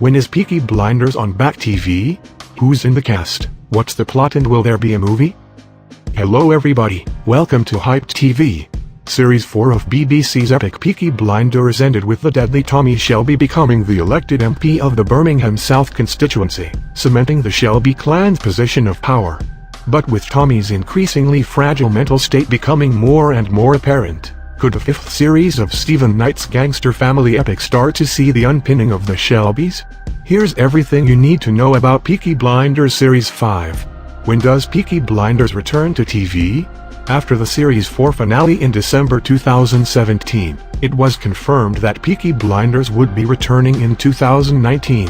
When is Peaky Blinders on Back TV? Who's in the cast? What's the plot and will there be a movie? Hello everybody, welcome to Hyped TV. Series 4 of BBC's epic Peaky Blinders ended with the deadly Tommy Shelby becoming the elected MP of the Birmingham South constituency, cementing the Shelby clan's position of power. But with Tommy's increasingly fragile mental state becoming more and more apparent, could the 5th series of Stephen Knight's gangster family epic start to see the unpinning of the Shelbys? Here's everything you need to know about Peaky Blinders Series 5. When does Peaky Blinders return to TV? After the Series 4 finale in December 2017, it was confirmed that Peaky Blinders would be returning in 2019.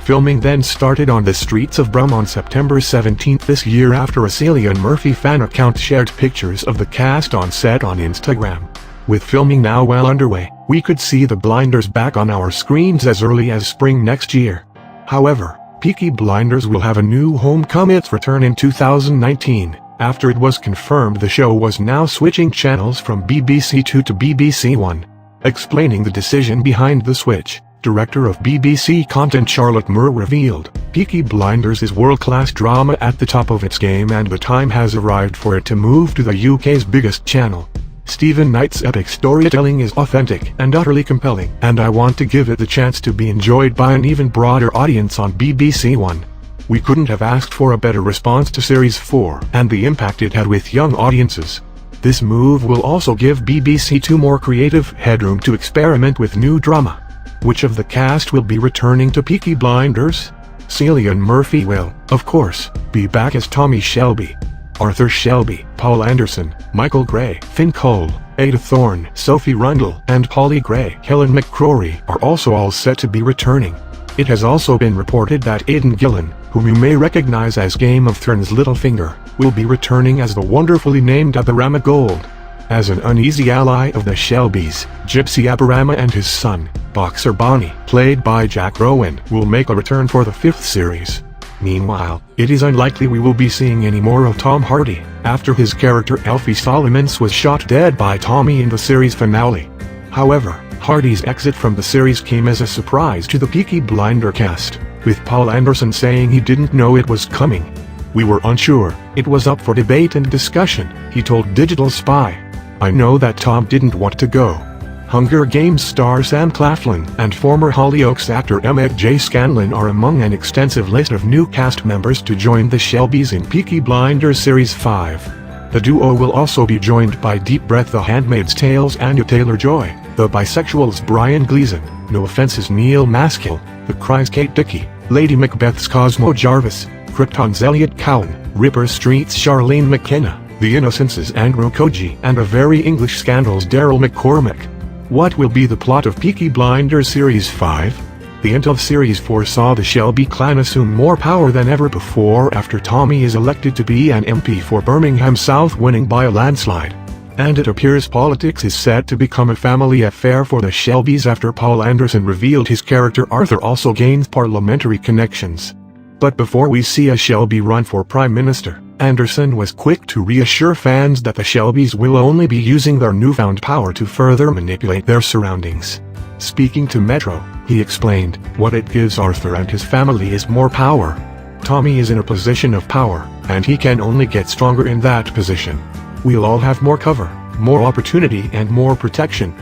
Filming then started on the streets of Brum on September 17 this year after a Cillian Murphy fan account shared pictures of the cast on set on Instagram. With filming now well underway, we could see the Blinders back on our screens as early as spring next year. However, Peaky Blinders will have a new home come its return in 2019, after it was confirmed the show was now switching channels from BBC 2 to BBC 1. Explaining the decision behind the switch, Director of BBC Content Charlotte Moore revealed, Peaky Blinders is world-class drama at the top of its game and the time has arrived for it to move to the UK's biggest channel. Stephen Knight's epic storytelling is authentic and utterly compelling, and I want to give it the chance to be enjoyed by an even broader audience on BBC 1. We couldn't have asked for a better response to Series 4 and the impact it had with young audiences. This move will also give BBC 2 more creative headroom to experiment with new drama. Which of the cast will be returning to Peaky Blinders? Cillian Murphy will, of course, be back as Tommy Shelby. Arthur Shelby, Paul Anderson, Michael Gray, Finn Cole, Ada Thorne, Sophie Rundle, and Polly Gray, Helen McCrory are also all set to be returning. It has also been reported that Aidan Gillen, whom you may recognize as Game of Thrones Littlefinger, will be returning as the wonderfully named Aberama Gold. As an uneasy ally of the Shelbys, Gypsy Aberama and his son, Boxer Bonnie, played by Jack Rowan, will make a return for the 5th series. Meanwhile, it is unlikely we will be seeing any more of Tom Hardy, after his character Alfie Solomons was shot dead by Tommy in the series finale. However, Hardy's exit from the series came as a surprise to the Peaky Blinder cast, with Paul Anderson saying he didn't know it was coming. "We were unsure, it was up for debate and discussion," he told Digital Spy. "I know that Tom didn't want to go." Hunger Games star Sam Claflin and former Hollyoaks actor Emmett J. Scanlon are among an extensive list of new cast members to join the Shelbys in Peaky Blinders Series 5. The duo will also be joined by Deep Breath The Handmaid's Tale's Anya Taylor-Joy, the Bisexuals' Brian Gleason, No Offense's Neil Maskell, The Cry's Kate Dickie, Lady Macbeth's Cosmo Jarvis, Krypton's Elliot Cowan, Ripper Street's Charlene McKenna, The Innocence's Andrew Koji, and A Very English Scandal's Daryl McCormick. What will be the plot of Peaky Blinders Series 5? The end of Series 4 saw the Shelby clan assume more power than ever before after Tommy is elected to be an MP for Birmingham South, winning by a landslide. And it appears politics is set to become a family affair for the Shelbys after Paul Anderson revealed his character Arthur also gains parliamentary connections. But before we see a Shelby run for Prime Minister, Anderson was quick to reassure fans that the Shelbys will only be using their newfound power to further manipulate their surroundings. Speaking to Metro, he explained, "What it gives Arthur and his family is more power. Tommy is in a position of power, and he can only get stronger in that position. We'll all have more cover, more opportunity and more protection.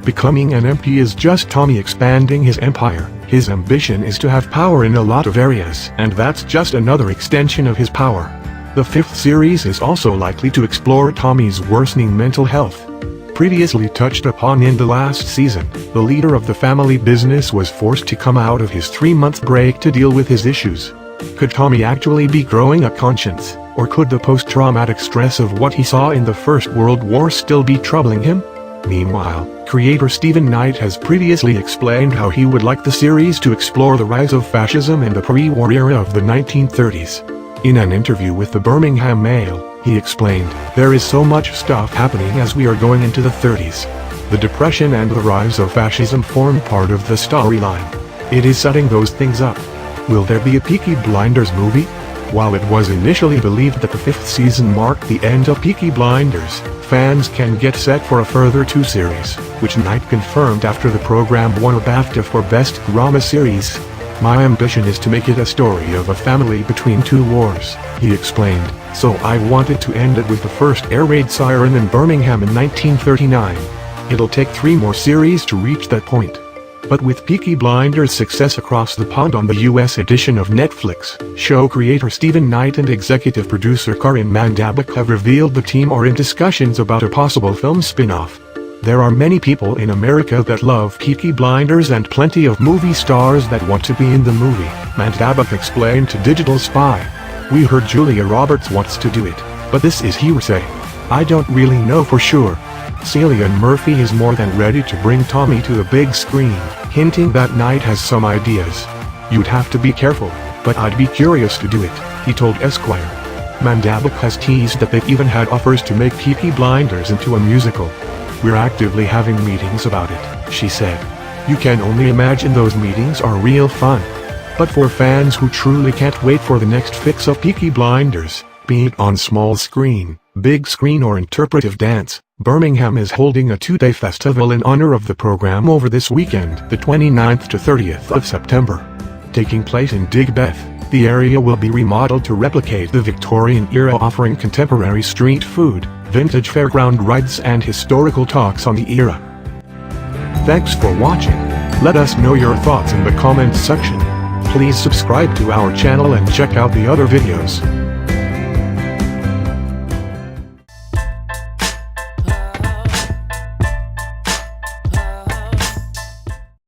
Becoming an MP is just Tommy expanding his empire. His ambition is to have power in a lot of areas, and that's just another extension of his power." The 5th series is also likely to explore Tommy's worsening mental health. Previously touched upon in the last season, the leader of the family business was forced to come out of his 3-month break to deal with his issues. Could Tommy actually be growing a conscience, or could the post-traumatic stress of what he saw in the First World War still be troubling him? Meanwhile, creator Stephen Knight has previously explained how he would like the series to explore the rise of fascism in the pre-war era of the 1930s. In an interview with the Birmingham Mail, he explained, "There is so much stuff happening as we are going into the 30s. The Depression and the rise of fascism form part of the storyline. It is setting those things up." Will there be a Peaky Blinders movie? While it was initially believed that the 5th season marked the end of Peaky Blinders, fans can get set for a further 2 series, which Knight confirmed after the program won a BAFTA for Best Drama Series. My ambition is to make it a story of a family between two wars, he explained, so I wanted to end it with the first air raid siren in Birmingham in 1939. It'll take 3 more series to reach that point. But with Peaky Blinders' success across the pond on the US edition of Netflix, show creator Stephen Knight and executive producer Karim Mandabek have revealed the team are in discussions about a possible film spin-off. There are many people in America that love Peaky Blinders and plenty of movie stars that want to be in the movie, Mandabek explained to Digital Spy. We heard Julia Roberts wants to do it, but this is hearsay. I don't really know for sure. Cillian Murphy is more than ready to bring Tommy to the big screen, hinting that Knight has some ideas. You'd have to be careful, but I'd be curious to do it, he told Esquire. Mandabek has teased that they've even had offers to make Peaky Blinders into a musical. We're actively having meetings about it, she said. You can only imagine those meetings are real fun. But for fans who truly can't wait for the next fix of Peaky Blinders, be it on small screen, big screen or interpretive dance, Birmingham is holding a 2-day festival in honor of the program over this weekend, the 29th to 30th of September. Taking place in Digbeth, the area will be remodeled to replicate the Victorian era, offering contemporary street food, vintage fairground rides and historical talks on the era. Thanks for watching. Let us know your thoughts in the comments section. Please subscribe to our channel and check out the other videos.